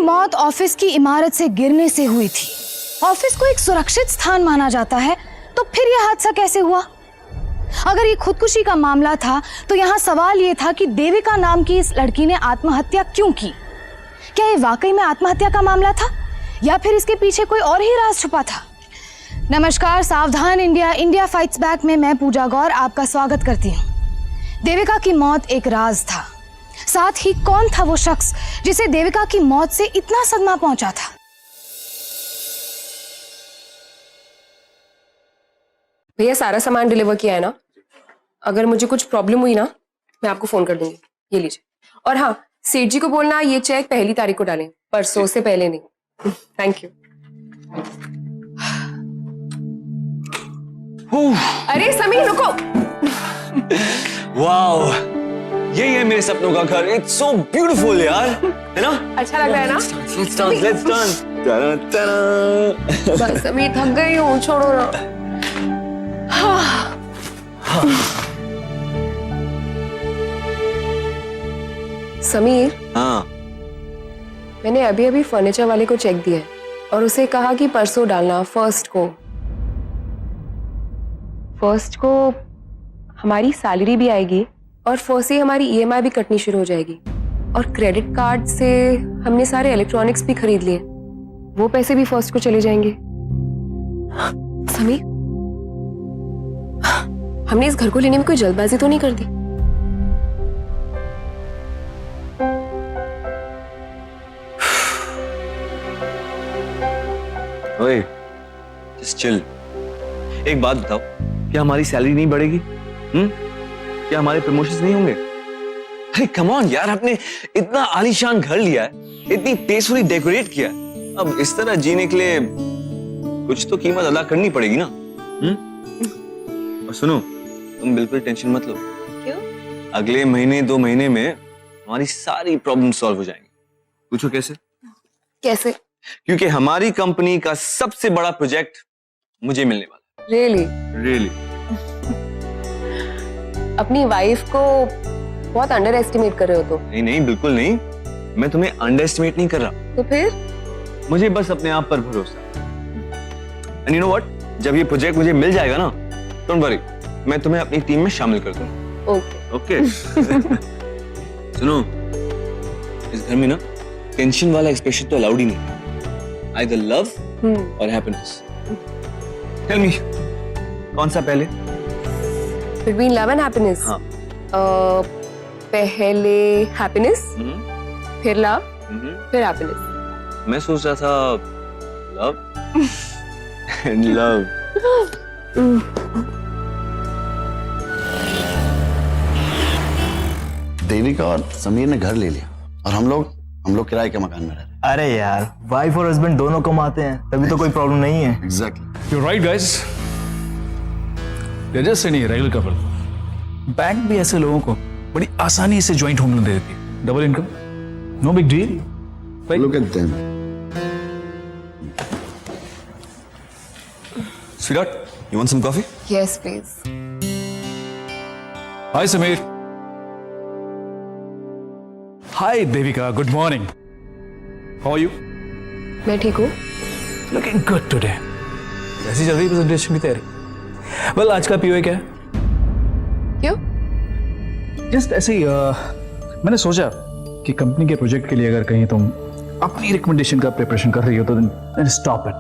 मौत ऑफिस की इमारत से गिरने से हुई थी। ऑफिस को एक सुरक्षित स्थान माना जाता है, तो फिर यह हादसा कैसे हुआ? अगर ये खुदकुशी का मामला था तो यहाँ सवाल ये था कि देविका नाम की इस लड़की ने आत्महत्या क्यों की? क्या ये वाकई में आत्महत्या का मामला था या फिर इसके पीछे कोई और ही राज छुपा था? नमस्कार, सावधान इंडिया, इंडिया फाइट्स बैक में मैं पूजा गौर आपका स्वागत करती हूँ। देविका की मौत एक राज था। साथ ही कौन था वो शख्स जिसे देविका की मौत से इतना सदमा पहुंचा था? भैया सारा सामान डिलीवर किया है ना? अगर मुझे कुछ प्रॉब्लम हुई ना, मैं आपको फोन कर दूंगी। ये लीजिए। और हाँ, सेठ जी को बोलना ये चेक 1 तारीख को डालें, परसों से पहले नहीं। Thank you. अरे समीर रुको। वाओ, यही है मेरे सपनों का घर। इट्स सो ब्यूटीफुल यार, है ना? अच्छा लग रहा है ना? Let's dance. बस समीर, थक गई हूँ, छोड़ो ना। समीर, हाँ, मैंने अभी अभी फर्नीचर वाले को चेक दिया है और उसे कहा कि परसों डालना, फर्स्ट को हमारी सैलरी भी आएगी और फर्स्ट से हमारी ईएमआई भी कटनी शुरू हो जाएगी। और क्रेडिट कार्ड से हमने सारे इलेक्ट्रॉनिक्स भी खरीद लिए, वो पैसे भी फर्स्ट को चले जाएंगे। समीर, हमने इस घर को लेने में कोई जल्दबाजी तो नहीं कर दी? ओए, just chill. एक बात बताओ, क्या हमारी सैलरी नहीं बढ़ेगी? क्या हमारे प्रमोशंस नहीं होंगे? अरे कम ऑन यार, आपने इतना आलीशान घर लिया है, इतनी टेस्टफुली डेकोरेट किया है, अब इस तरह जीने के लिए कुछ तो कीमत अदा करनी पड़ेगी ना? और सुनो, तुम बिल्कुल टेंशन मत लो। क्यों? अगले महीने 2 महीने में हमारी सारी प्रॉब्लम सॉल्व हो जाएंगी। पूछो कैसे? कैसे? क्योंकि हमारी कंपनी का सबसे बड़ा प्रोजेक्ट मुझे मिलने वाला है। रियली? अपनी वाइफ को बहुत अंडर एस्टिमेट कर रहे हो तो? नहीं, बिल्कुल नहीं, मैं तुम्हें अंडर एस्टिमेट नहीं कर रहा। तो फिर? मुझे बस अपने आप पर भरोसा। एंड यू नो व्हाट, जब ये प्रोजेक्ट मुझे मिल जाएगा ना, डोंट वरी, मैं तुम्हें अपनी टीम में शामिल कर दूंगा। ओके। सुनो, इस घर में ना टेंशन वाला एक्सप्रेशन तो अलाउड ही नहीं, आइदर लव और हैप्पीनेस। टेल मी, कौन सा पहले? Between love and happiness? हाँ। पहले हैप्पीनेस, फिर लव, फिर हैप्पीनेस। मैं सोच रहा था लव एंड लव। देविका और समीर ने घर ले लिया और हम लोग किराए के मकान में रह रहे हैं। अरे यार, वाइफ और हस्बैंड दोनों कमाते हैं, तभी तो कोई प्रॉब्लम नहीं है। Exactly. You're right, guys. They're just any regular couple. Bank भी ऐसे लोगों को बड़ी आसानी से ज्वाइंट होम लोन दे देती है। Double income, no big deal. Look at them. Sweetheart, you want some coffee? Yes, please. Hi, Sameer. Hi, Devika. Good morning. How are you? मैं ठीक हूँ। Looking good today. कैसी चल रही प्रेजेंटेशन की तैयारी? Well, आज का पीओए क्या है? क्यों? जस्ट ऐसे ही मैंने सोचा कि कंपनी के प्रोजेक्ट के लिए अगर कहीं तुम अपनी रिकमेंडेशन का प्रिपरेशन कर रही हो तो then stop it.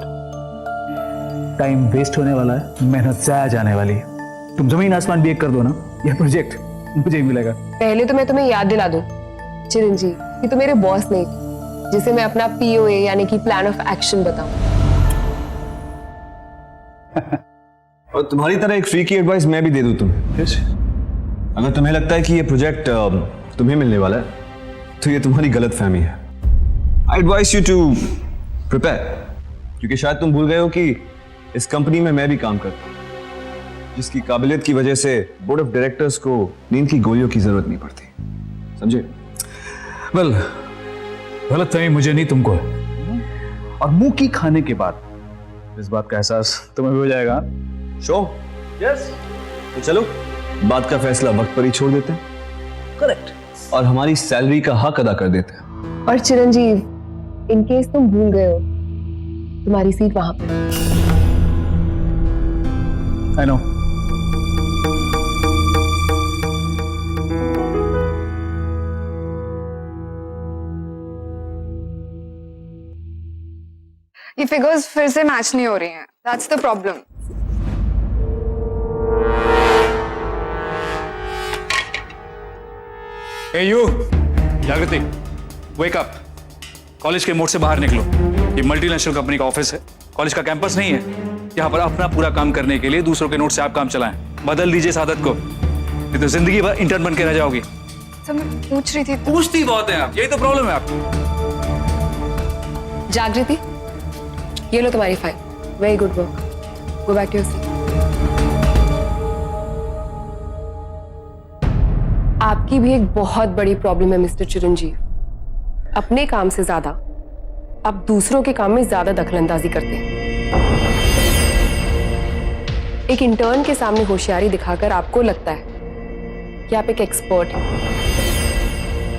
Time waste होने वाला है, मेहनत जाया जाने वाली है। तुम जमीन आसमान भी एक कर दो ना, यह प्रोजेक्ट मुझे ही मिलेगा। पहले तो मैं तुम्हें याद दिला दूं चिरंजीव कि तुम मेरे बॉस नहीं, जिसे मैं अपना पीओए यानी कि प्लान ऑफ एक्शन बताऊं। और तुम्हारी तरह एक फ्री की एडवाइस मैं भी दे दूं तुम्हें। Yes. अगर तुम्हें लगता है कि ये प्रोजेक्ट तुम्हें मिलने वाला है, तो ये तुम्हारी गलत फहमी है। आई एडवाइस यू टू प्रिपेयर, क्योंकि शायद तुम भूल गए हो कि इस कंपनी में मैं भी काम करता हूँ, जिसकी काबिलियत की वजह से बोर्ड ऑफ डायरेक्टर्स को नींद की गोलियों की जरूरत नहीं पड़ती। समझे? Well, गलत फहमी मुझे नहीं, तुमको है। और मुंह की खाने के बाद इस बात का एहसास तुम्हें भी हो जाएगा। शो? यस। तो चलो, बात का फैसला वक्त पर ही छोड़ देते हैं। करेक्ट। और हमारी सैलरी का हक अदा कर देते हैं। और चिरंजीव, इन केस तुम भूल गए हो, तुम्हारी सीट वहां पे। I know. ये फिगर्स फिर से मैच नहीं हो रही हैं। That's the problem. Hey you, जागृति, wake up. कॉलेज के मोड़ से बाहर निकलो। ये मल्टीनेशनल कंपनी का ऑफिस है, कॉलेज का कैंपस नहीं है। यहाँ पर अपना पूरा काम करने के लिए दूसरों के नोट से आप काम चलाएं। बदल दीजिए इस आदत को, नहीं तो जिंदगी भर इंटर्न बन के रह जाओगी। सर मैं पूछ रही थी। पूछती बहुत है आप, यही तो प्रॉब्लम है आपकी। जागृति, ये लो तुम्हारी file. Very good work. Go back to your seat. आपकी भी एक बहुत बड़ी प्रॉब्लम है मिस्टर चिरंजीव। अपने काम से ज्यादा आप दूसरों के काम में ज्यादा दखलंदाजी करते हैं। एक इंटर्न के सामने होशियारी दिखाकर आपको लगता है कि आप एक एक्सपर्ट हैं,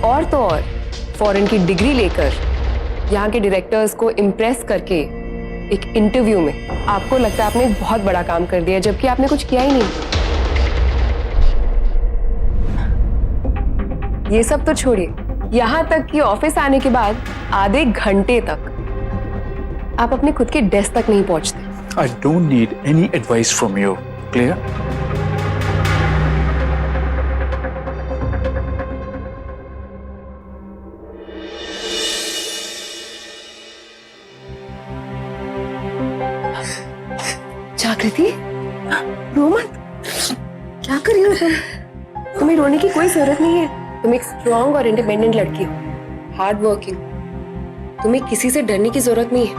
और तो और फॉरेन की डिग्री लेकर यहाँ के डायरेक्टर्स को इम्प्रेस करके एक इंटरव्यू में आपको लगता है आपने एक बहुत बड़ा काम कर दिया, जबकि आपने कुछ किया ही नहीं। ये सब तो छोड़िए, यहाँ तक कि ऑफिस आने के बाद आधे घंटे तक आप अपने खुद के डेस्क तक नहीं पहुंचते। I don't need any advice from you. Clear? जागृति, रो मत। क्या कर रही हो तुम? तुम्हें रोने की कोई जरूरत नहीं है। तुम एक स्ट्रॉन्ग और इंडिपेंडेंट लड़की हो, हार्ड वर्किंग। तुम्हें किसी से डरने की जरूरत नहीं है।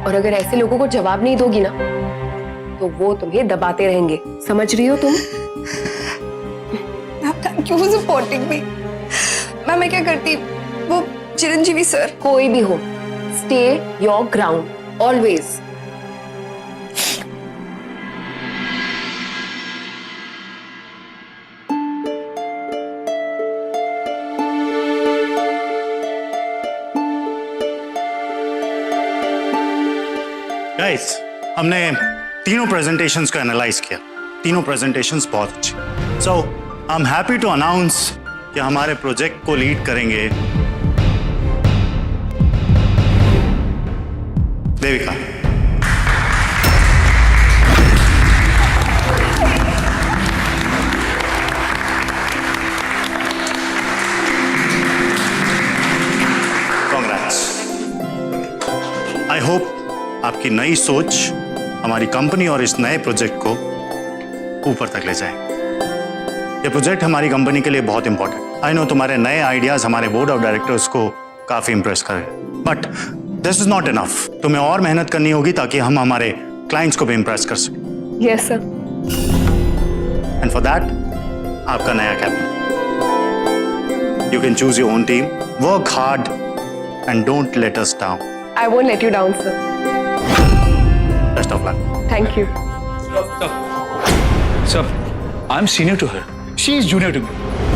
और अगर ऐसे लोगों को जवाब नहीं दोगी ना, तो वो तुम्हें दबाते रहेंगे। समझ रही हो तुम? Thank you for supporting me. मैं क्या करती, वो चिरंजीवी सर। कोई भी हो, stay your ground always. Guys, हमने तीनों प्रेजेंटेशंस को एनालाइज किया। तीनों प्रेजेंटेशंस बहुत अच्छे। So I am happy to announce कि हमारे प्रोजेक्ट को लीड करेंगे देविका। कांग्रेट्स। आई होप आपकी नई सोच हमारी कंपनी और इस नए प्रोजेक्ट को ऊपर तक ले जाए। ये प्रोजेक्ट हमारी कंपनी के लिए बहुत इंपॉर्टेंट। आई नो तुम्हारे नए आइडियाज हमारे बोर्ड ऑफ डायरेक्टर्स को काफी इंप्रेस करें, but this is not enough. तुम्हें और मेहनत करनी होगी ताकि हम हमारे क्लाइंट्स को भी इंप्रेस कर सकें। Yes sir. And for that आपका नया captain. You can choose your own team, work hard and don't let us down. I won't let you down sir. Best of luck. Thank you. Sir, I am senior to her, she is junior to me.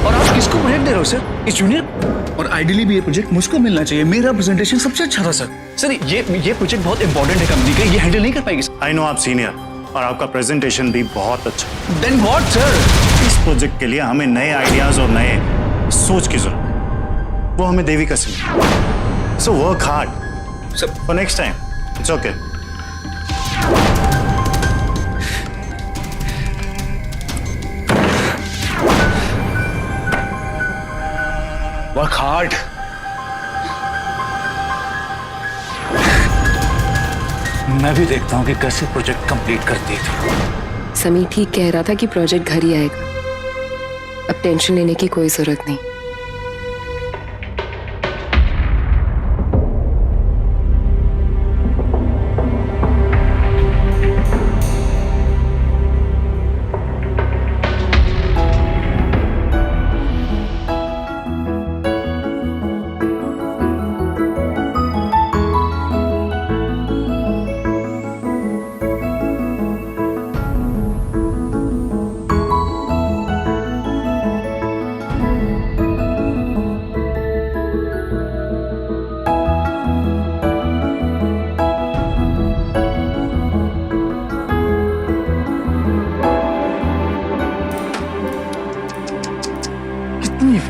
और आप किसको project दे रहे हो sir? इस junior? और ideally भी ये project मुझको मिलना चाहिए। मेरा प्रेजेंटेशन सबसे अच्छा था सर। सर ये प्रोजेक्ट बहुत इंपॉर्टेंट है कंपनी का, ये हैंडल नहीं कर पाएगी। आई नो आप सीनियर और आपका प्रेजेंटेशन भी बहुत अच्छा। Then what sir? इस प्रोजेक्ट के लिए हमें नए आइडियाज और नए सोच की जरूरत है, वो हमें देविका से मिली। So work hard for next time. It's okay. Work hard. मैं भी देखता हूँ कि कैसे प्रोजेक्ट कंप्लीट करती है। समी ठीक कह रहा था कि प्रोजेक्ट घर ही आएगा। अब टेंशन लेने की कोई जरूरत नहीं।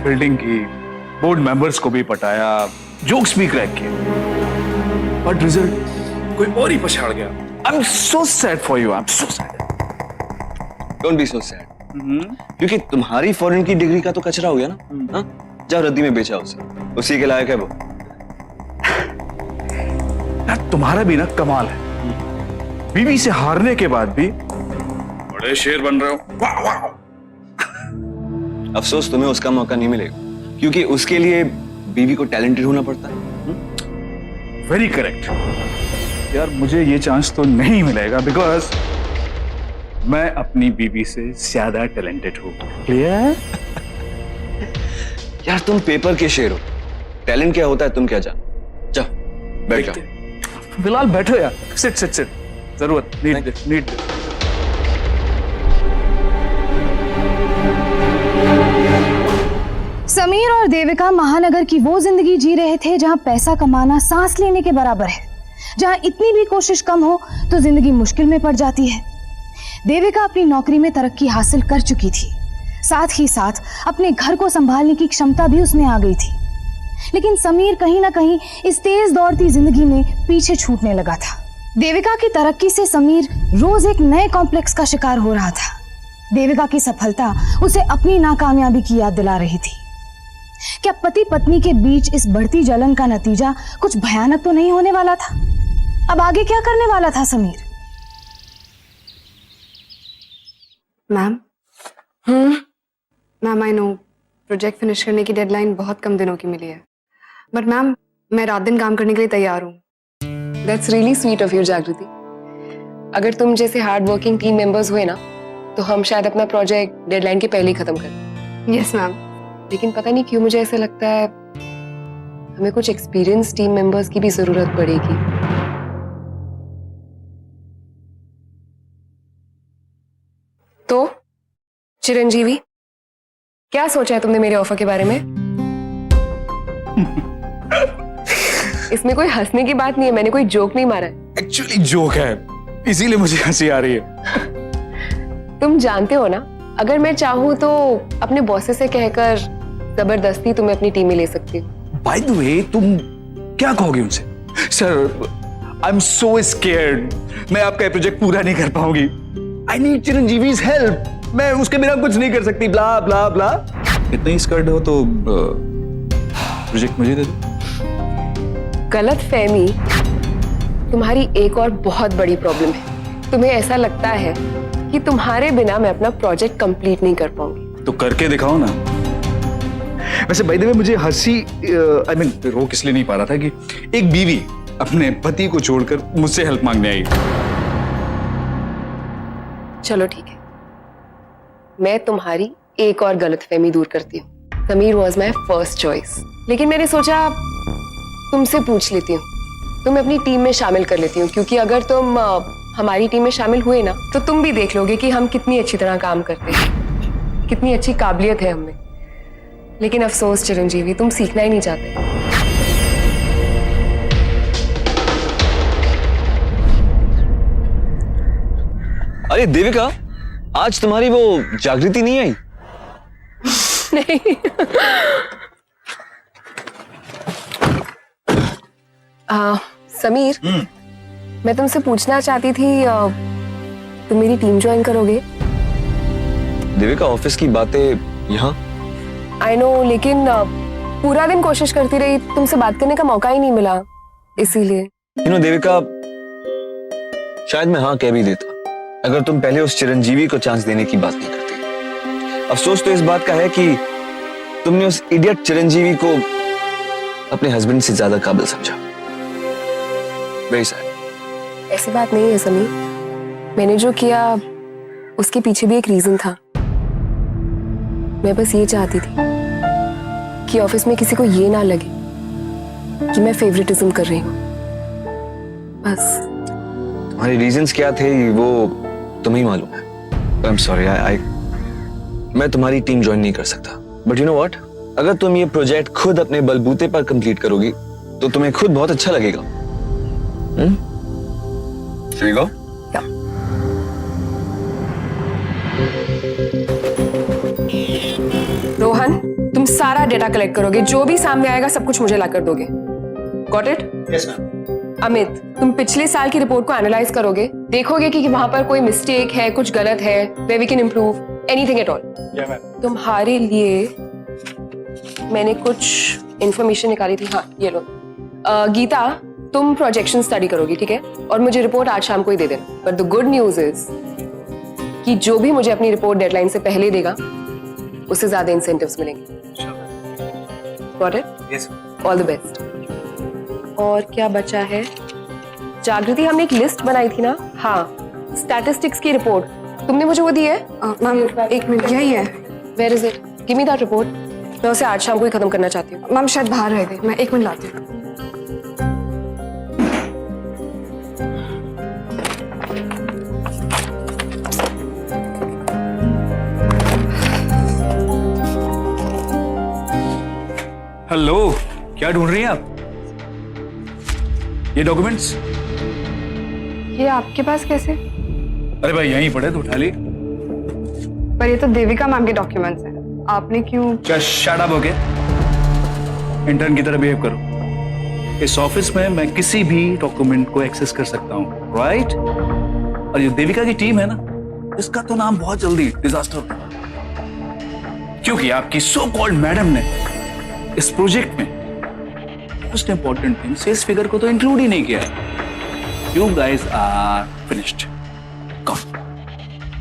बिल्डिंग की, बोर्ड मेंबर्स को भी पटाया, जोक्स भी क्रैक किए, बट रिजल्ट कोई और ही पछाड़ गया। I am so sad for you, I am so sad. Don't be so sad, क्योंकि तुम्हारी फॉरेन की डिग्री का तो कचरा हो गया ना। हाँ, जाओ रद्दी में बेचा उसे, उसी के लायक है वो। यार तुम्हारा भी ना कमाल है, बीवी से हारने के बाद भी बड़े शेर बन रहे हो। वाह वाह। अफसोस तुम्हें उसका मौका नहीं मिलेगा, क्योंकि उसके लिए बीवी को टैलेंटेड होना पड़ता है। वेरी करेक्ट यार, मुझे ये चांस तो नहीं मिलेगा बिकॉज मैं अपनी बीवी से ज्यादा टैलेंटेड हूँ। क्लियर? यार तुम पेपर के शेर हो, टैलेंट क्या होता है तुम क्या जानो। जाओ बैठ जाओ। फिलहाल बैठो यार, सिट सिट सिट, जरूरत नीड। समीर और देविका महानगर की वो जिंदगी जी रहे थे जहां पैसा कमाना सांस लेने के बराबर है, जहां इतनी भी कोशिश कम हो तो जिंदगी मुश्किल में पड़ जाती है। देविका अपनी नौकरी में तरक्की हासिल कर चुकी थी, साथ ही साथ अपने घर को संभालने की क्षमता भी उसमें आ गई थी। लेकिन समीर कहीं ना कहीं इस तेज दौड़ती जिंदगी में पीछे छूटने लगा था। देविका की तरक्की से समीर रोज एक नए कॉम्प्लेक्स का शिकार हो रहा था। देविका की सफलता उसे अपनी नाकामयाबी की याद दिला रही थी। क्या पति पत्नी के बीच इस बढ़ती जलन का नतीजा कुछ भयानक तो नहीं होने वाला था? अब आगे क्या करने वाला था Sameer? Ma'am ma'am I know project finish करने की डेडलाइन बहुत कम दिनों की मिली है, बट मैम मैं रात दिन काम करने के लिए तैयार हूँ। That's really sweet of you जागृति। अगर तुम जैसे हार्ड वर्किंग टीम मेंबर्स हुए ना तो हम शायद अपना प्रोजेक्ट डेडलाइन के पहले ही खत्म कर। Yes ma'am. लेकिन पता नहीं क्यों मुझे ऐसा लगता है हमें कुछ एक्सपीरियंस टीम मेंबर्स की भी जरूरत पड़ेगी। तो चिरंजीवी, क्या सोचा है तुमने मेरे ऑफर के बारे में? इसमें कोई हंसने की बात नहीं है, मैंने कोई जोक नहीं मारा है। एक्चुअली जोक है, इसीलिए मुझे हंसी आ रही है। तुम जानते हो ना, अगर मैं चाहूँ तो अपने बॉसेस से कहकर जबरदस्ती तुम्हें अपनी टीम में ले सकती हूँ। बाय द वे, तुम क्या कहोगे उनसे? Sir, I am so scared, मैं आपका ये प्रोजेक्ट पूरा नहीं कर पाऊंगी। आई नीड चिरंजीवीज हेल्प, मैं उसके बिना कुछ नहीं कर सकती, ब्ला ब्ला ब्ला। इतना ही स्कर्ड हो तो प्रोजेक्ट मुझे दे दो। गलत फहमी तुम्हारी एक और बहुत बड़ी प्रॉब्लम है। तुम्हें ऐसा लगता है कि तुम्हारे बिना मैं अपना प्रोजेक्ट कंप्लीट नहीं कर पाऊंगी। तो करके दिखाओ ना। वैसे बाय द वे, मुझे हंसी आई मीन रोक इसलिए नहीं पा रहा था कि एक बीवी अपने पति को छोड़कर मुझसे हेल्प मांगने आई। चलो ठीक है, मैं तुम्हारी एक और गलतफहमी दूर करती हूँ। Sameer was my first choice, लेकिन मैंने सोचा तुमसे पूछ लेती हूँ, तुम्हें अपनी टीम में शामिल कर लेती हूँ, क्योंकि अगर तुम हमारी टीम में शामिल हुए ना तो तुम भी देख लोगे कि हम कितनी अच्छी तरह काम करते हैं, कितनी अच्छी काबिलियत है हमें। लेकिन अफसोस चिरंजीवी, तुम सीखना ही नहीं चाहते। अरे देविका, आज तुम्हारी वो जागृति नहीं आई? नहीं। समीर, मैं तुमसे पूछना चाहती थी, तुम मेरी टीम ज्वाइन करोगे? देविका, ऑफिस की बातें यहाँ? आई नो, लेकिन पूरा दिन कोशिश करती रही, तुमसे बात करने का मौका ही नहीं मिला, इसीलिए। यू नो देविका, शायद मैं हाँ कह भी देता अगर तुम पहले उस चिरंजीवी को चांस देने की बात नहीं करती। अफसोस तो इस बात का है कि तुमने उस इडियट चिरंजीवी को अपने हस्बैंड से ज्यादा काबिल समझा। Very sad. ऐसी बात नहीं है समीर, मैंने जो किया उसके पीछे भी एक रीजन था। मैं बस ये चाहती थी कि ऑफिस में किसी को ये ना लगे कि मैं फेवरेटिज्म कर रही हूँ, बस। तुम्हारे रीजंस क्या थे वो तुम्हें ही मालूम है। आई एम सॉरी, मैं तुम्हारी टीम ज्वाइन नहीं कर सकता, बट यू नो व्हाट, अगर तुम ये प्रोजेक्ट खुद अपने बलबूते पर कंप्लीट करोगी तो तुम्हें खुद बहुत अच्छा लगेगा। Here you go. रोहन, तुम सारा डेटा कलेक्ट करोगे, जो भी सामने आएगा सब कुछ मुझे ला कर दोगे। Got it? Yes ma'am. Amit, तुम पिछले साल की रिपोर्ट को एनालाइज करोगे, देखोगे कि वहां पर कोई मिस्टेक है, कुछ गलत है, where we can improve, anything at all. तुम्हारे लिए मैंने कुछ इंफॉर्मेशन निकाली थी। हाँ, ये लो। गीता, तुम प्रोजेक्शन स्टडी करोगी, ठीक है? और मुझे रिपोर्ट आज शाम को ही दे देना। But the good news is कि जो भी मुझे अपनी रिपोर्ट डेडलाइन से पहले देगा उससे ज्यादा इंसेंटिव्स मिलेंगे। Got it? Yes. All the best. और क्या बचा है? जागृति, हमने एक लिस्ट बनाई थी ना? हाँ, स्टैटिस्टिक्स की रिपोर्ट। तुमने मुझे वो दी है? मैम एक मिनट, यही है। Where is it? Give me that report. मैं उसे आज शाम को ही खत्म करना चाहती हूँ। मैम शायद बाहर रह गए, मैं 1 मिनट लाती हूँ। हेलो, क्या ढूंढ रही हैं आप? ये डॉक्यूमेंट्स? ये आपके पास कैसे? अरे भाई यहीं पड़े तो उठा ली। पर ये तो देविका मैम के डॉक्यूमेंट्स हैं, आपने क्यों? Just shut up, okay? Intern की तरह बिहेव करो। इस ऑफिस में मैं किसी भी डॉक्यूमेंट को एक्सेस कर सकता हूँ, राइट? और ये देविका की टीम है ना, इसका तो नाम बहुत जल्दी डिजास्टर होगा, क्योंकि आपकी सो कॉल्ड मैडम ने इस प्रोजेक्ट में most important thing sales figure को तो इंक्लूड ही नहीं किया है। You guys are finished.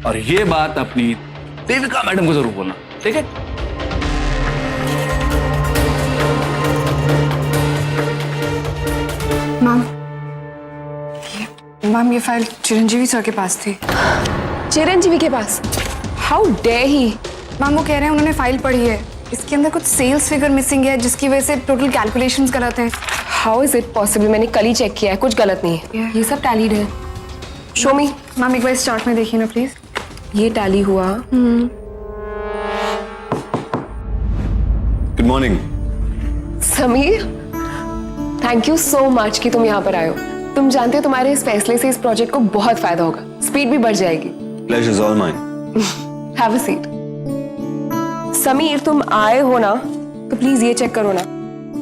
और ये बात अपनी देविका मैडम को जरूर बोलना, ठीक है? मैम ये फाइल चिरंजीवी सर के पास थी। चिरंजीवी के पास? How dare he! मैम वो कह रहे हैं उन्होंने फाइल पढ़ी है, इसके अंदर कुछ सेल्स फिगर मिसिंग है जिसकी वजह से टोटल कैलकुलेशंस कराते हैं। How is it possible? मैंने कल ही चेक किया है, कुछ गलत नहीं है। Yeah. ये सब टैलीड है। शो मी। मैम एक बार इस चार्ट में देखिए ना प्लीज। ये टैली हुआ। Good morning. Sameer, thank you so much कि तुम यहाँ पर आए हो। तुम जानते हो तुम्हारे इस फैसले से इस प्रोजेक्ट को बहुत फायदा होगा, स्पीड भी बढ़ जाएगी। Pleasure is all mine. Have a seat. Sameer, तुम आए हो ना, तो प्लीज ये चेक करो ना,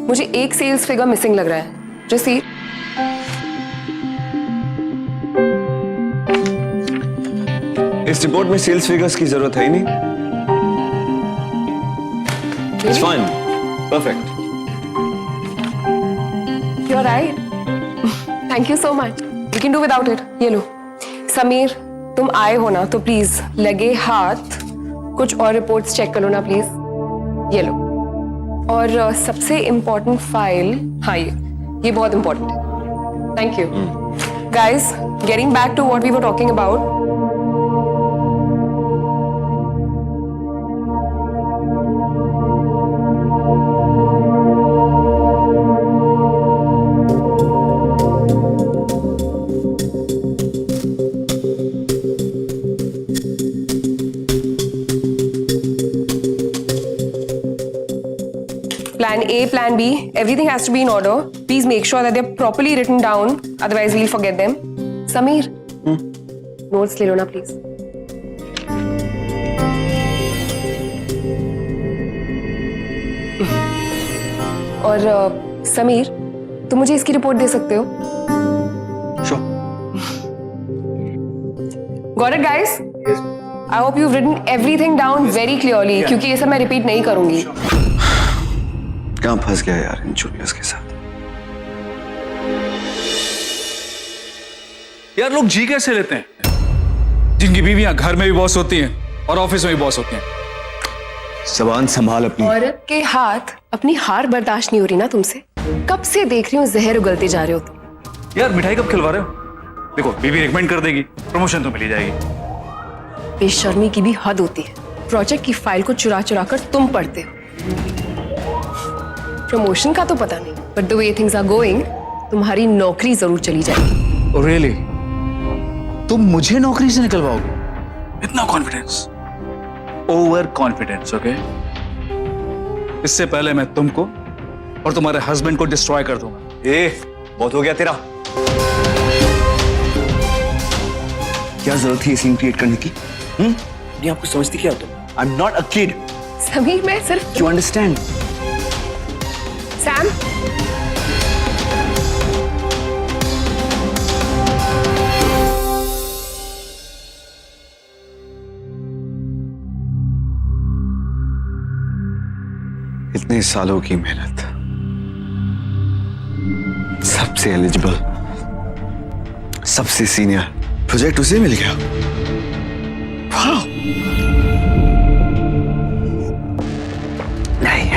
मुझे एक सेल्स फिगर मिसिंग लग रहा है। जो सी इस रिपोर्ट में सेल्स फिगर्स की जरूरत है ही नहीं। It's fine, perfect. You are right. Thank you so much. We can do without it. ये लो। समीर, तुम आए हो ना, तो प्लीज लगे हाथ कुछ और रिपोर्ट्स चेक करो ना प्लीज। ये लो। और सबसे इम्पोर्टेंट फाइल, हाँ ये बहुत इम्पोर्टेंट है। Thank you guys. Getting back to what we were talking about. Plan A, Plan B, everything has to be in order. Please make sure that they're properly written down, otherwise we'll forget them. Sameer, notes ले लो ना please. और समीर, तुम मुझे इसकी report दे सकते हो? Sure. Got it, guys? I hope you've written everything down very clearly, क्योंकि ये सब मैं रिपीट नहीं करूंगी। कहाँ फंस गया यार इन जूनियर्स के साथ। यार लोग जी कैसे लेते हैं, जिनकी बीवियां घर में भी बॉस होती हैं और ऑफिस में भी बॉस होती हैं? जबान संभाल अपनी। औरत के हाथ अपनी हार बर्दाश्त नहीं हो रही ना तुमसे। कब से देख रही हूँ जहर उगलते जा रहे हो तुम। यार मिठाई कब खिलवा रहे हो? देखो बीवी रिकमेंड कर देगी, प्रमोशन तो मिली जाएगी। बेशर्मी की भी हद होती है। प्रोजेक्ट की फाइल को चुरा चुरा कर तुम पढ़ते हो। प्रमोशन का तो पता नहीं, but the way things are going, तुम्हारी नौकरी जरूर चली जाएगी। रियली? तुम मुझे नौकरी से निकलवाओगे? इतना कॉन्फिडेंस? Over confidence, okay? इससे पहले मैं तुमको और तुम्हारे हस्बैंड को डिस्ट्रॉय कर दूंगा। बहुत हो गया तेरा। क्या जरूरत थी सीन क्रिएट करने की? नहीं आपको समझती क्या हो तुम? I am not a kid. Sameer, मैं सिर्फ यू अंडरस्टैंड? इतने सालों की मेहनत, सबसे एलिजिबल, सबसे सीनियर प्रोजेक्ट उसे मिल गया। वाह! नहीं,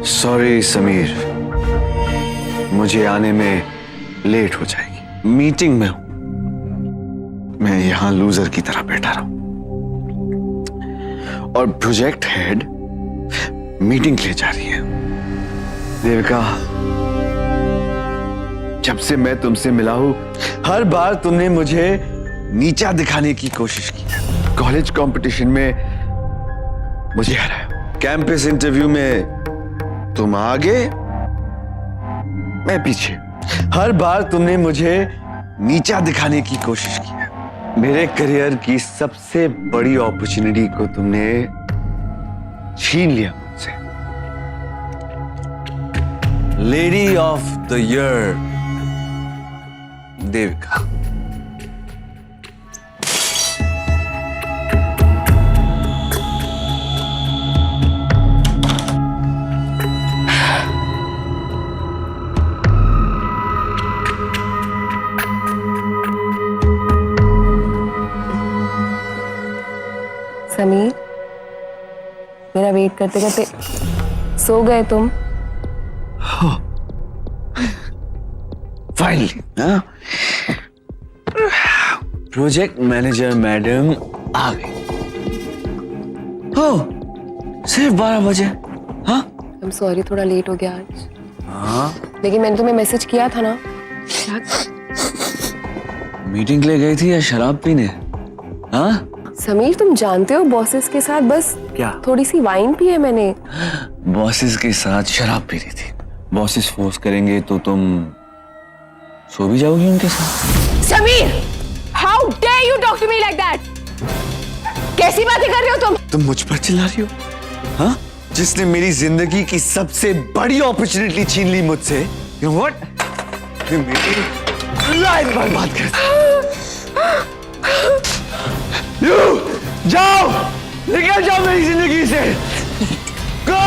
सॉरी समीर, मुझे आने में लेट हो जाएगी। मीटिंग में हूं, मैं यहां लूजर की तरह बैठा रहा हूं और प्रोजेक्ट हेड मीटिंग ले जा रही है। देविका, जब से मैं तुमसे मिला हूं, हर बार तुमने मुझे नीचा दिखाने की कोशिश की है। कॉलेज कंपटीशन में मुझे हराया, कैंपस इंटरव्यू में तुम आगे, मैं पीछे। हर बार तुमने मुझे नीचा दिखाने की कोशिश की है। मेरे करियर की सबसे बड़ी अपॉर्चुनिटी को तुमने छीन लिया मुझसे। Lady of the year Devika. Sameer, मेरा वेट करते करते सो गए तुम? फाइनली, प्रोजेक्ट मैनेजर मैडम आ गई। हो, सिर्फ 12 बजे। हाँ, I'm सॉरी, थोड़ा लेट हो गया आज। लेकिन मैंने तुम्हें मैसेज किया था ना। क्या? मीटिंग के लिए गई थी या शराब पीने? हाँ समीर, तुम जानते हो बॉसेस के साथ बस क्या? थोड़ी सी वाइन पी है मैंने। बॉसेस के साथ शराब पी रही थी। बॉसेस फोर्स करेंगे तो तुम सो भी जाओगी उनके साथ। Sameer, how dare you talk to me like that? कैसी बातें कर रहे हो तुम? तुम मुझ पर चिल्ला रही हो? हाँ? जिसने मेरी जिंदगी की सबसे बड़ी अपॉर्चुनिटी छीन ली मुझसे। You know what? ये मेरी लाइफ बर्बाद कर दी। You, जाओ, निकल जाओ मेरी जिंदगी से। Go!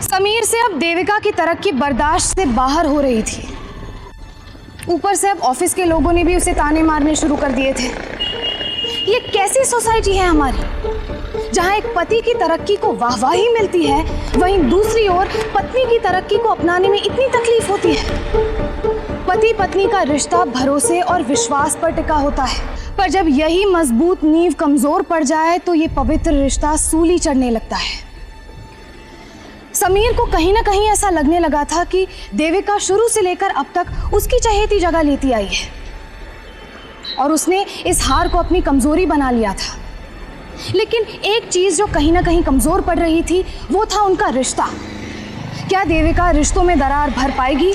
समीर से अब देविका की तरक्की बर्दाश्त से बाहर हो रही थी। ऊपर से अब ऑफिस के लोगों ने भी उसे ताने मारने शुरू कर दिए थे। ये कैसी सोसाइटी है हमारी, जहां एक पति की तरक्की को वाहवाही मिलती है, वहीं दूसरी ओर पत्नी की तरक्की को अपनाने में इतनी तकलीफ होती है। पति पत्नी का रिश्ता भरोसे और विश्वास पर टिका होता है, पर जब यही मजबूत नींव कमजोर पड़ जाए तो ये पवित्र रिश्ता सूली चढ़ने लगता है। समीर को कहीं ना कहीं ऐसा लगने लगा था कि देविका शुरू से लेकर अब तक उसकी चहेती जगह लेती आई है और उसने इस हार को अपनी कमजोरी बना लिया था। लेकिन एक चीज जो कहीं ना कहीं कमजोर पड़ रही थी वो था उनका रिश्ता। क्या देविका रिश्तों में दरार भर पाएगी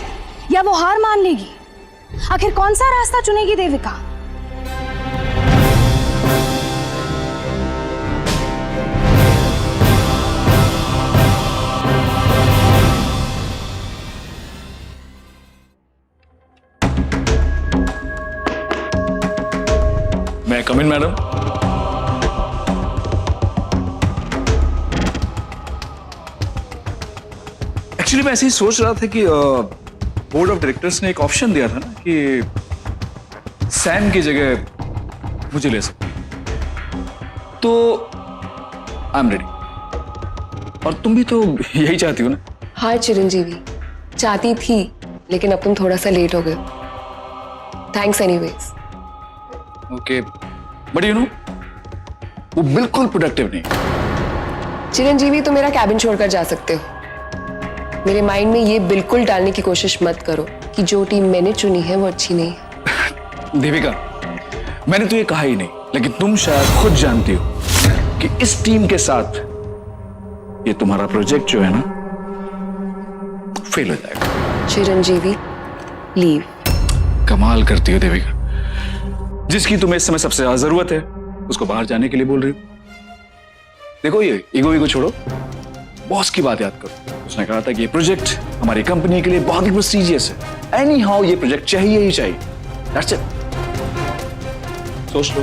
या वो हार मान लेगी? आखिर कौन सा रास्ता चुनेगी देविका? मैं कम इन मैडम? एक्चुअली मैं ऐसे ही सोच रहा था कि बोर्ड ऑफ डायरेक्टर्स ने एक ऑप्शन दिया था ना कि सैम की जगह मुझे ले सकते, तो आई एम रेडी। और तुम भी तो यही चाहती हो ना? हाँ चिरंजीवी, चाहती थी, लेकिन अब तुम थोड़ा सा लेट हो गए। Thanks anyways. Okay, but you know वो बिल्कुल प्रोडक्टिव नहीं। चिरंजीवी, तुम मेरा कैबिन छोड़कर जा सकते हो। मेरे माइंड में ये बिल्कुल डालने की कोशिश मत करो कि जो टीम मैंने चुनी है वो अच्छी नहीं है। देविका, मैंने तो ये कहा ही नहीं, लेकिन तुम शायद खुद जानती हो कि इस टीम के साथ ये तुम्हारा प्रोजेक्ट जो है ना फेल हो जाएगा। चिरंजीवी, लीव। कमाल करती हो देविका, जिसकी तुम्हें इस समय सबसे ज्यादा जरूरत है उसको बाहर जाने के लिए बोल रही हो। देखो, ये ईगो छोड़ो, बॉस की बात याद करो। उसने कहा था कि ये प्रोजेक्ट हमारी कंपनी के लिए बहुत ही प्रेस्टिजियस है। एनी हाउ ये प्रोजेक्ट चाहिए ही चाहिए। That's it. सोच लो,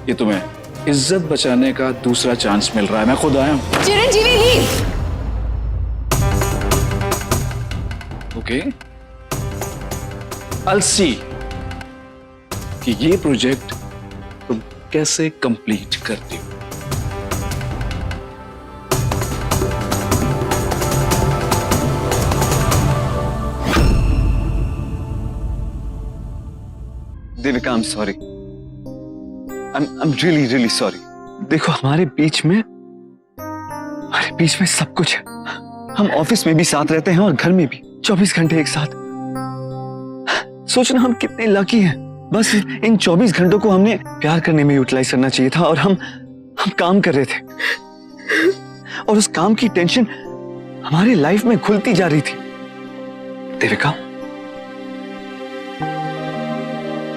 ये तुम्हें इज्जत बचाने का दूसरा चांस मिल रहा है। मैं खुद आया हूं। Chiranjeevi leave. Okay, I'll see कि ये प्रोजेक्ट तुम कैसे कंप्लीट करती हो। Devika, I'm sorry. I'm really really sorry. देखो, हमारे बीच में सब कुछ है। हम ऑफिस में भी साथ रहते हैं और घर में भी 24 घंटे एक साथ। सोचना हम कितने लकी हैं। बस इन 24 घंटों को हमने प्यार करने में यूटिलाइज करना चाहिए था, और हम काम कर रहे थे, और उस काम की टेंशन हमारी लाइफ में घुलती जा रही थी। देविका,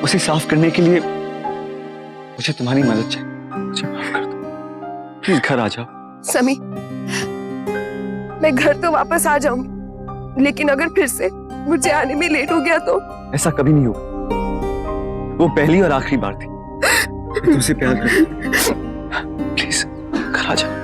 उसे साफ करने के लिए मुझे तुम्हारी मदद चाहिए। मुझे माफ कर दो, प्लीज घर आ जाओ। समी, मैं घर तो वापस आ जाऊंगी, लेकिन अगर फिर से मुझे आने में लेट हो गया तो? ऐसा कभी नहीं होगा। वो पहली और आखिरी बार थी। मैं तुमसे प्यार करती हूँ। प्लीज घर आ जाओ।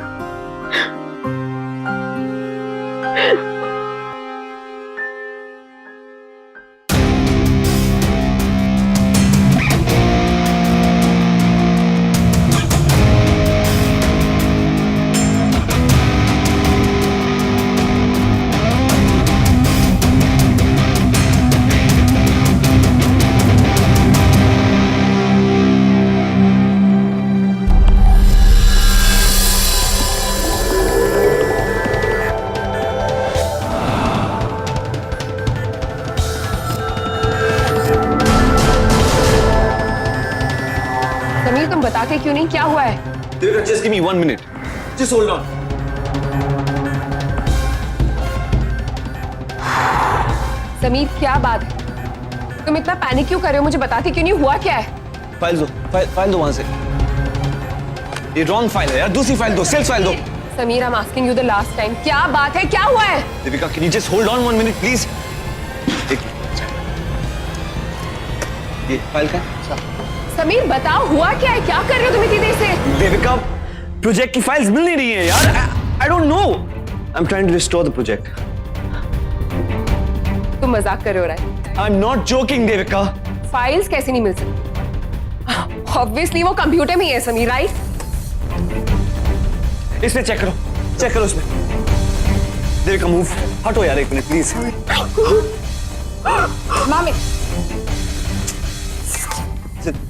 समीर, तुम बताते क्यों नहीं क्या हुआ है? Devika, just give me 1 minute. Just hold on. Sameer, क्या बात है? तुम इतना पैनिक क्यों कर रहे हो? मुझे बताते क्यों नहीं, हुआ क्या है? फाइल दो वहां से। ये रॉन्ग फाइल है यार। दूसरी फाइल दो, सेल्स फाइल दो। Sameer, I'm asking you the last time, क्या बात है, क्या हुआ है? Devika, can you just hold on 1 minute please? ये फाइल का? समीर, बताओ हुआ क्या है? क्या कर रहे हो तुम इतनी देर से? देविका, प्रोजेक्ट की फाइल्स मिल नहीं रही है यार। I don't know. I'm trying to restore the project. तुम मजाक कर रहे हो, right? I'm not joking, Devika. Files कैसे नहीं मिल सकती? ऑब्वियसली वो कंप्यूटर में ही है समीर, राइट? इसमें चेक करो इसमें। देविका, मूव, हटो यार 1 मिनट प्लीज। मामी,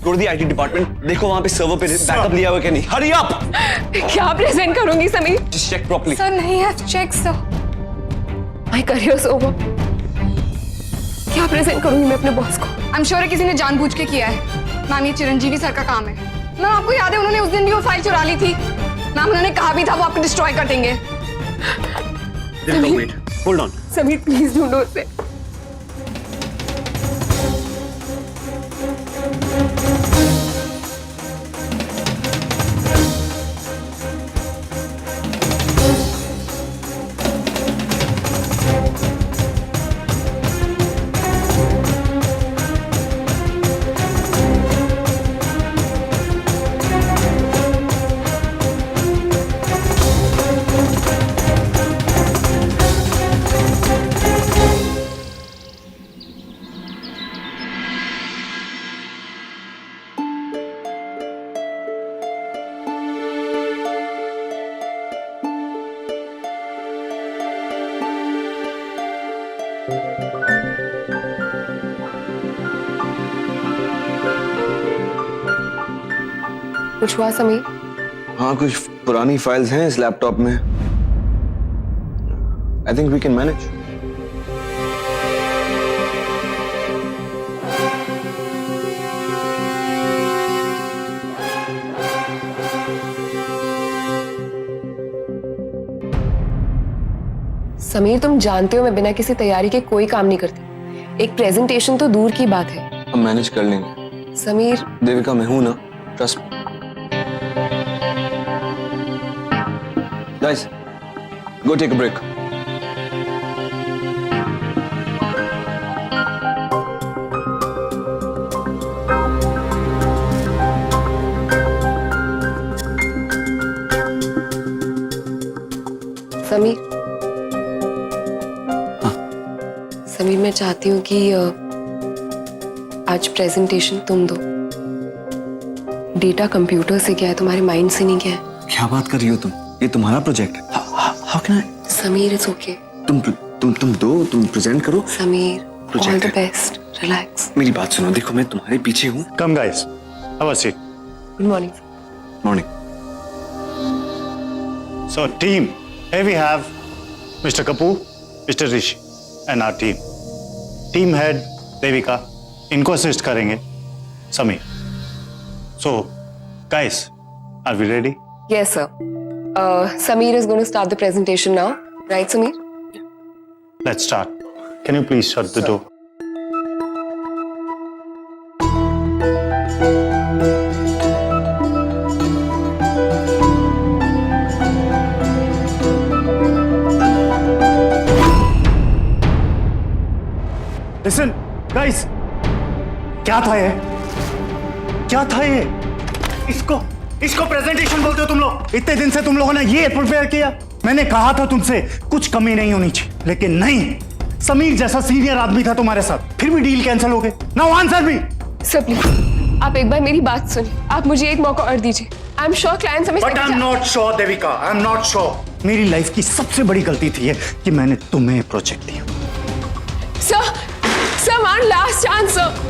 go to the IT department. देखो वहां पे सर्वर पे बैकअप लिया हुआ है कि नहीं। Hurry up. क्या प्रेजेंट करूंगी Sameer? Just check properly. Sir नहीं है check sir. My career is over. क्या प्रेजेंट करूंगी मैं अपने बॉस को? आई एम श्योर किसी ने जानबूझ के किया है। मैम, ये चिरंजीवी सर का काम है। मैम, आपको याद है उन्होंने उस दिन भी वो फाइल चुरा ली थी। मैम, उन्होंने कहा भी था वो आपको डिस्ट्रॉय कर देंगे। Wait, hold on. Sameer, please ढूंढो उसे। कुछ हुआ समीर? हाँ, कुछ पुरानी फाइल्स हैं इस लैपटॉप में। I think we can manage. Sameer, तुम जानते हो मैं बिना किसी तैयारी के कोई काम नहीं करती। एक प्रेजेंटेशन तो दूर की बात है। हम मैनेज कर लेंगे। समीर, देविका, मैं हूं ना, trust me. Guys, Go take a break. Sameer, Sameer मैं चाहती हूँ कि आज प्रेजेंटेशन तुम दो। डेटा कंप्यूटर से गया है, तुम्हारे माइंड से नहीं गया है। क्या बात कर रही हो तुम? ये तुम्हारा प्रोजेक्ट है। How can I? Sameer it's okay. तुम प्रेजेंट करो। समीर ऑल Project द है। Best, relax. मेरी बात सुनो, देखो मैं तुम्हारे पीछे हूँ। Come guys, have a seat. Good morning. Morning. So team, here we have Mr. Kapoor, Mr. Rishi and our team. Team head Devika, इनको असिस्ट करेंगे Sameer. So guys, are we ready? Yes sir. Sameer is going to start the presentation now. Right Sameer? Let's start. Can you please shut the door? Listen, guys. क्या था ये? क्या था ये? इसको presentation बोलते हो तुम लोग? इतने दिन से तुम लोगों ने ये प्रिपेयर किया। मैंने कहा था तुमसे कुछ कमी नहीं होनी चाहिए, लेकिन नहीं। समीर जैसा सीनियर आदमी था तुम्हारे साथ, फिर भी डील कैंसिल हो गई। Now answer me. Sir please आप एक बार मेरी बात सुनिए, आप मुझे एक मौका और दीजिए। आई एम श्योर क्लाइंट हमें but I am not sure Devika, I am not sure. मेरी लाइफ की सबसे बड़ी गलती थी ये कि मैंने तुम्हें प्रोजेक्ट दिया। Sir one last chance sir.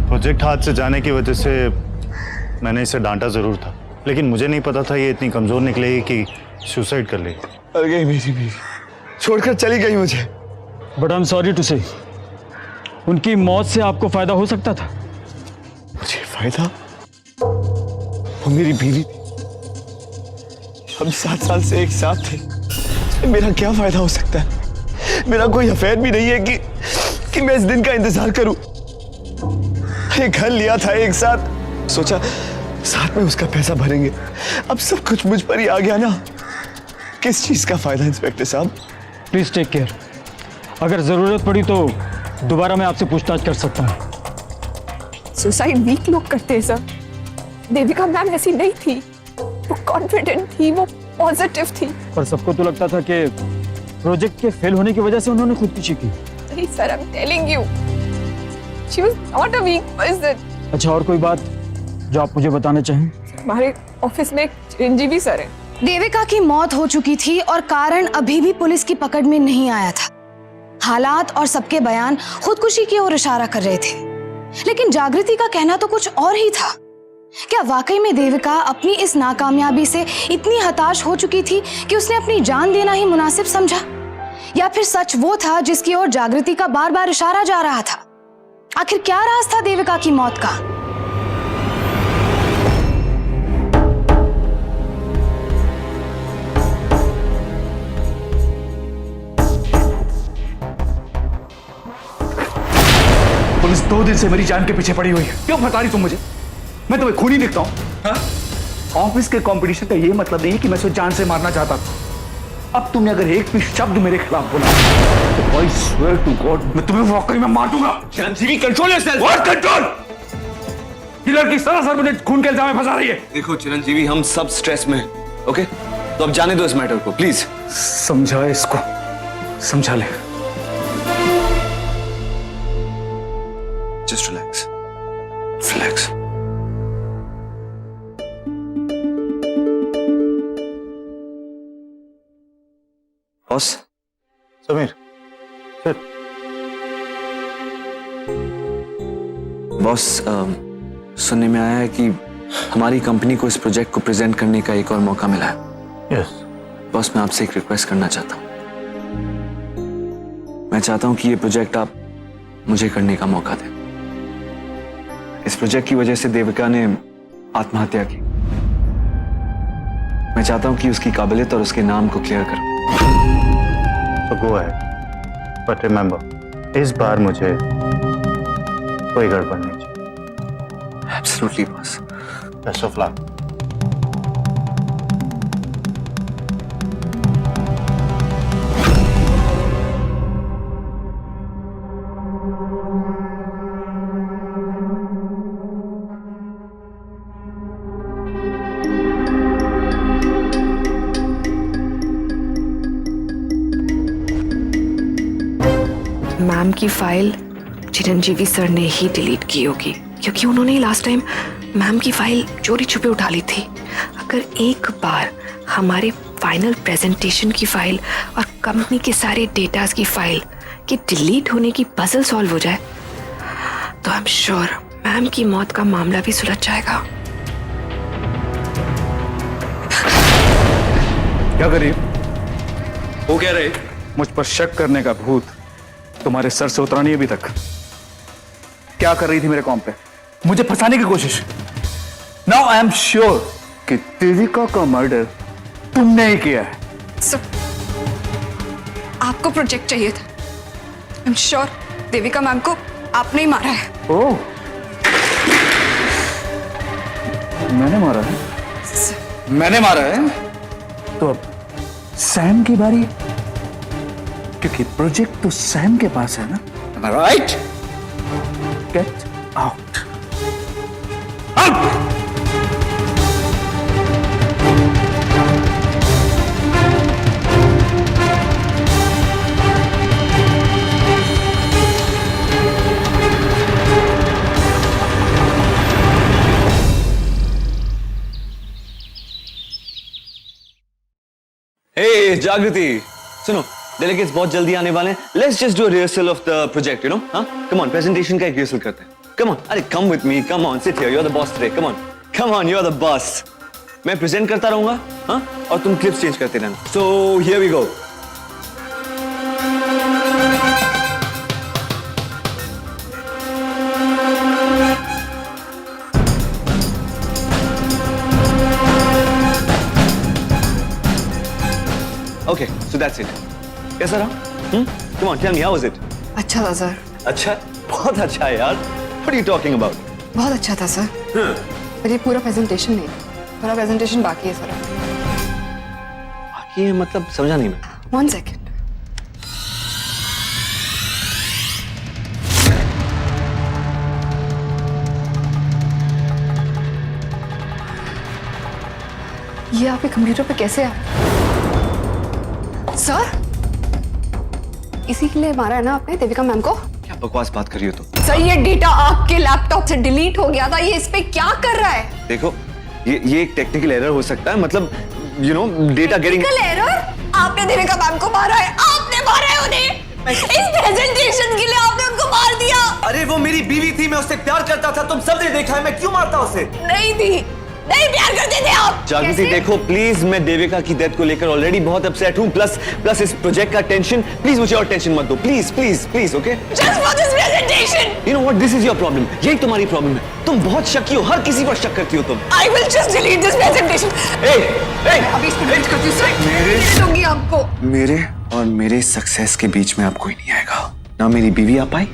Project हाथ से जाने की वजह से मैंने इसे डांटा जरूर था, लेकिन मुझे नहीं पता था ये इतनी कमजोर निकलेगी कि सुसाइड कर लेगी। मर गई मेरी बीवी, छोड़कर चली गई मुझे। But I am sorry to say, उनकी मौत से आपको फायदा हो सकता था। मुझे फायदा? वो मेरी बीवी थी, हम 7 साल से एक साथ थे। इसमें मेरा क्या फायदा हो सकता है? मेरा कोई अफेयर भी नहीं है कि मैं इस दिन का इंतजार करूं। एक घर लिया था एक साथ, सोचा साथ में उसका पैसा भरेंगे। अब सब कुछ मुझ पर ही आ गया ना। किस चीज का फायदा इंस्पेक्टर साहब? Please take care. अगर जरूरत पड़ी तो दोबारा मैं आपसे पूछताछ कर सकता हूँ। सुसाइड वीक लोग करते हैं सर। देविका मैम ऐसी नहीं थी, वो कॉन्फिडेंट थी, वो पॉजिटिव थी। पर सबको तो लगता था कि प्रोजेक्ट के फेल होने की वजह से उन्होंने खुदकुशी की। नहीं sir, I am telling you, she was not a weak person. अच्छा, और कोई बात जो आप मुझे बताना चाहें? हमारे ऑफिस में एक चिरंजीवी सर है। देविका की मौत हो चुकी थी और कारण अभी भी पुलिस की पकड़ में नहीं आया था। हालात और सबके बयान खुदकुशी की ओर इशारा कर रहे थे, लेकिन जागृति का कहना तो कुछ और ही था। क्या वाकई में देविका अपनी इस नाकामयाबी से इतनी हताश हो चुकी थी कि उसने अपनी जान देना ही मुनासिब समझा, या फिर सच वो था जिसकी ओर जागृति का बार बार इशारा जा रहा था? आखिर क्या राज था देविका की मौत का? पुलिस 2 दिन से मेरी जान के पीछे पड़ी हुई है। क्यों बता रही तुम मुझे? मैं तुम्हें खूनी दिखता हूं? ऑफिस के कंपटीशन का ये मतलब नहीं है कि मैं उसे जान से मारना चाहता था। अब तुमने अगर एक भी शब्द मेरे खिलाफ बोला तो आई स्वेयर टू गॉड मैं तुम्हें वाकई में मार दूंगा। Chiranjeevi, control yourself. What control? ये लड़की सरासर मुझे खून के इल्जाम में फंसा रही है। देखो चिरंजीवी, हम सब स्ट्रेस में हैं, ओके? तो अब जाने दो इस मैटर को, प्लीज। समझा इसको, समझा ले। Just relax, relax. Boss. Sameer, sir. Boss, सुनने में आया है कि हमारी कंपनी को इस प्रोजेक्ट को प्रेजेंट करने का एक और मौका मिला है। यस। बॉस, मैं आपसे एक रिक्वेस्ट करना चाहता हूँ। मैं चाहता हूँ कि ये प्रोजेक्ट आप मुझे करने का मौका दें। इस प्रोजेक्ट की वजह से देविका ने आत्महत्या की। मैं चाहता हूँ कि उसकी काबिलियत और उसके नाम को क्लियर करूँ। तो गो अहेड, बट रिमेंबर, इस बार मुझे कोई गड़बड़ नहीं चाहिए। Absolutely boss. Best of luck. Ma'am की फाइल चिरंजीवी सर ने ही डिलीट की होगी, क्योंकि उन्होंने ही लास्ट टाइम मैम की फाइल चोरी छुपे उठा ली थी। अगर एक बार हमारे फाइनल प्रेजेंटेशन की फाइल और कंपनी के सारे डेटास की फाइल के डिलीट होने की पजल सॉल्व हो जाए तो आई एम श्योर मैम की मौत का मामला भी सुलझ जाएगा। क्या करिए? वो कह रहे मुझ पर शक करने का भूत तुम्हारे सर से उतरा नहीं अभी तक। क्या कर रही थी मेरे कॉम पे? मुझे फंसाने की कोशिश। नाउ आई एम श्योर कि देविका का मर्डर तुमने ही किया है। सर, आपको प्रोजेक्ट चाहिए था। I am sure Devika ma'am को आपने ही मारा है। ओह, मैंने मारा है? मैंने मारा है? तो अब सैम की बारी, क्योंकि प्रोजेक्ट तो सैम के पास है ना। Am I right? Get out. Out! हे जागृति, सुनो, डेलीगेट्स बहुत जल्दी आने वाले हैं। Let's just do a rehearsal of the project, you know. हाँ, कम ऑन, प्रेजेंटेशन का एक रिहर्सल करते हैं। कम ऑन, अरे come with me, come on, sit here, you are the boss today. Come on, you are the boss. मैं present करता रहूंगा, हाँ, और तुम क्लिप्स चेंज करते रहना। So here we go. Okay, so that's it. कैसा रहा? Come on, tell me, how was it? अच्छा था सर। अच्छा? बहुत अच्छा है यार। What are you talking about? बहुत अच्छा था सर। पर ये पूरा प्रेजेंटेशन नहीं, पूरा प्रेजेंटेशन बाकी है सर। बाकी है मतलब समझा नहीं मैं। 1 सेकेंड। ये आपके कंप्यूटर पे कैसे आया? सर, इसी के लिए मारा है ना आपने देविका मैम को? क्या बकवास बात कर रही हो तुम? सर, ये डेटा आपके लैपटॉप से डिलीट हो गया था। ये इस पे क्या कर रहा है? देखो, ये एक टेक्निकल एरर हो सकता है, मतलब you know, data getting. Technical error? आपने देविका मैम को मारा है, आपने मारा है उन्हें। इस प्रेजेंटेशन के लिए आपने उनको मार दिया। अरे वो मेरी बीवी थी, मैं उससे प्यार करता था, तुम सबने देखा है, मैं क्यों मारता उसे? नहीं थी, नहीं प्यार करते थे आप। जागृति देखो प्लीज, मैं देविका की डेथ को लेकर ऑलरेडी बहुत अपसेट हूँ, प्लस इस प्रोजेक्ट का टेंशन। प्लीज मुझे और टेंशन मत दो, please please please. Okay, Just for this presentation. You know what, this is your problem. यही तुम्हारी प्रॉब्लम है, तुम बहुत शकी हो, हर किसी पर शक करती हो तुम। I will just delete this presentation. अभी इसको डिलीट करती हूँ सर। डिलीट होगी आपको। मेरे और मेरे सक्सेस के बीच में अब कोई नहीं आएगा, ना मेरी बीवी आ पाई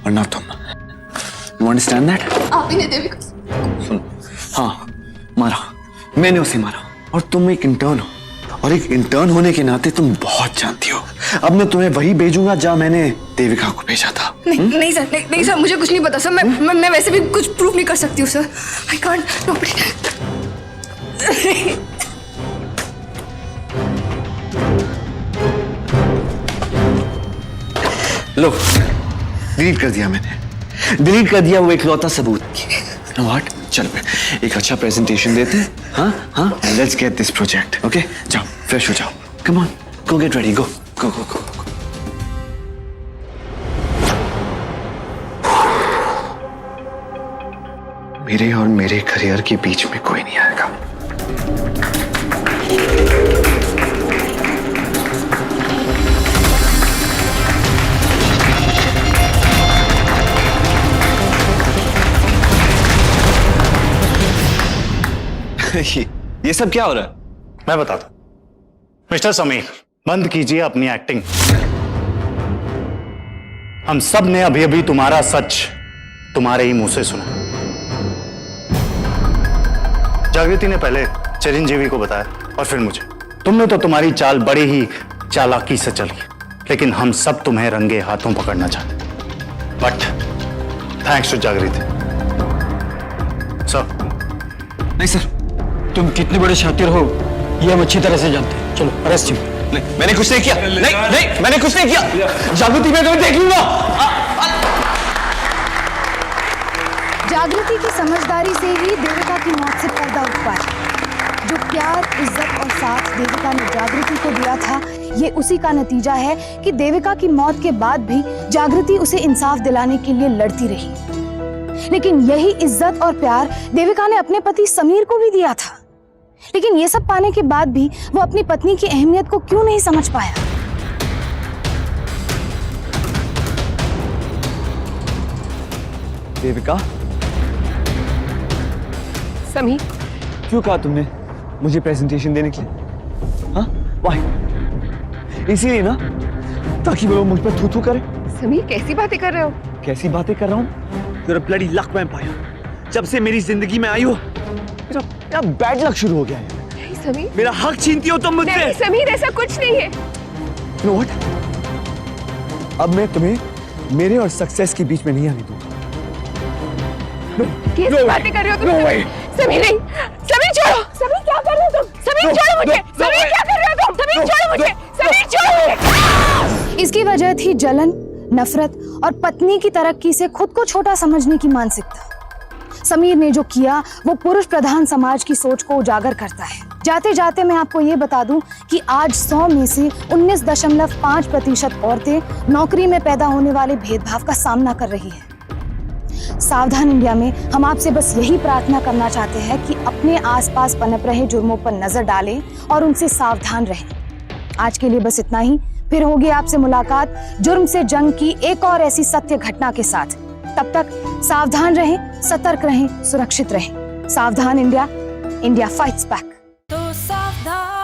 और ना तुम। You understand that? आप ही ने देविका। सुनो, हाँ, मारा, मैंने उसे मारा, और तुम एक इंटर्न हो, और एक इंटर्न होने के नाते तुम बहुत जानती हो। अब मैं तुम्हें वही भेजूंगा जहां मैंने देविका को भेजा था। नहीं सर, नहीं सर, मुझे कुछ नहीं पता सर। मैं वैसे भी कुछ प्रूफ नहीं कर सकती हूँ sir. I can't. Nobody. Low, delete कर दिया मैंने, डिलीट कर दिया वो इकलौता सबूत। You know what? चलो फिर एक अच्छा प्रेजेंटेशन देते हैं। हाँ हाँ, let's get this project. Okay, जाओ फ्रेश हो जाओ। Come on, go get ready, go go go go. मेरे और मेरे करियर के बीच में कोई नहीं आएगा। ये सब क्या हो रहा है? मैं बताता हूं। मिस्टर समीर, बंद कीजिए अपनी एक्टिंग। हम सब ने अभी अभी तुम्हारा सच तुम्हारे ही मुंह से सुना। जागृति ने पहले चिरंजीवी को बताया और फिर मुझे। तुमने तो तुम्हारी चाल बड़ी ही चालाकी से चली, लेकिन हम सब तुम्हें रंगे हाथों पकड़ना चाहते। बट थैंक्स टू जागृति। सर। नहीं सर, तुम कितने बड़े शातिर हो ये हम अच्छी तरह से जानते हैं। चलो अरेस्ट हिम। नहीं, मैंने कुछ नहीं किया। नहीं, मैंने कुछ नहीं किया। जागृति मैं तुम्हें देख लूंगा। जागृति की समझदारी से ही देविका की मौत से पर्दा उठ पाया। जो प्यार, इज्जत और साथ देविका ने जागृति को दिया था, ये उसी का नतीजा है कि देविका की मौत के बाद भी जागृति उसे इंसाफ दिलाने के लिए लड़ती रही। लेकिन यही इज्जत और प्यार देविका ने अपने पति समीर को भी दिया था। लेकिन ये सब पाने के बाद भी वो अपनी पत्नी की अहमियत को क्यों नहीं समझ पाया? देविका, समीर, क्यों कहा तुमने मुझे प्रेजेंटेशन देने के लिए? हाँ, वाई? इसीलिए ना, ताकि वो लोग मुझ पर थू-थू करे। समीर कैसी बातें कर रहे हो? कैसी बातें कर रहा हूँ? तेरा ब्लडी लक मैं पाया। जब से मेरी जिंदगी में आई हो, मेरा बैड लक शुरू हो गया है। नहीं समीर, मेरा हक छीनती हो तुम मुझसे। नहीं समीर, ऐसा कुछ नहीं है। You know what? अब मैं तुम्हें मेरे और सक्सेस के बीच में नहीं आने दूंगा। कैसी बातें कर रहे हो तुम? समीर नहीं, समीर छोड़ो। समीर क्या कर रहे हो तुम? समीर छोड़ो मुझे। समीर क्या कर रहे हो तुम? समीर छोड़ो मुझे। समीर छोड़ो मुझे। इसकी वजह थी जलन, नफरत और पत्नी की तरक्की से खुद को छोटा समझने की मानसिकता। समीर ने जो किया वो पुरुष प्रधान समाज की सोच को उजागर करता है। जाते जाते मैं आपको ये बता दूं कि आज 100 में से 19.5% औरतें नौकरी में पैदा होने वाले भेदभाव का सामना कर रही हैं। सावधान इंडिया में हम आपसे बस यही प्रार्थना करना चाहते हैं कि अपने आसपास पनप रहे जुर्मों पर नजर डालें और उनसे सावधान रहें। आज के लिए बस इतना ही। फिर होगी आपसे मुलाकात जुर्म से जंग की एक और ऐसी सत्य घटना के साथ। तब तक सावधान रहें, सतर्क रहें, सुरक्षित रहें। सावधान इंडिया, इंडिया फाइट्स बैक। तो सावधान।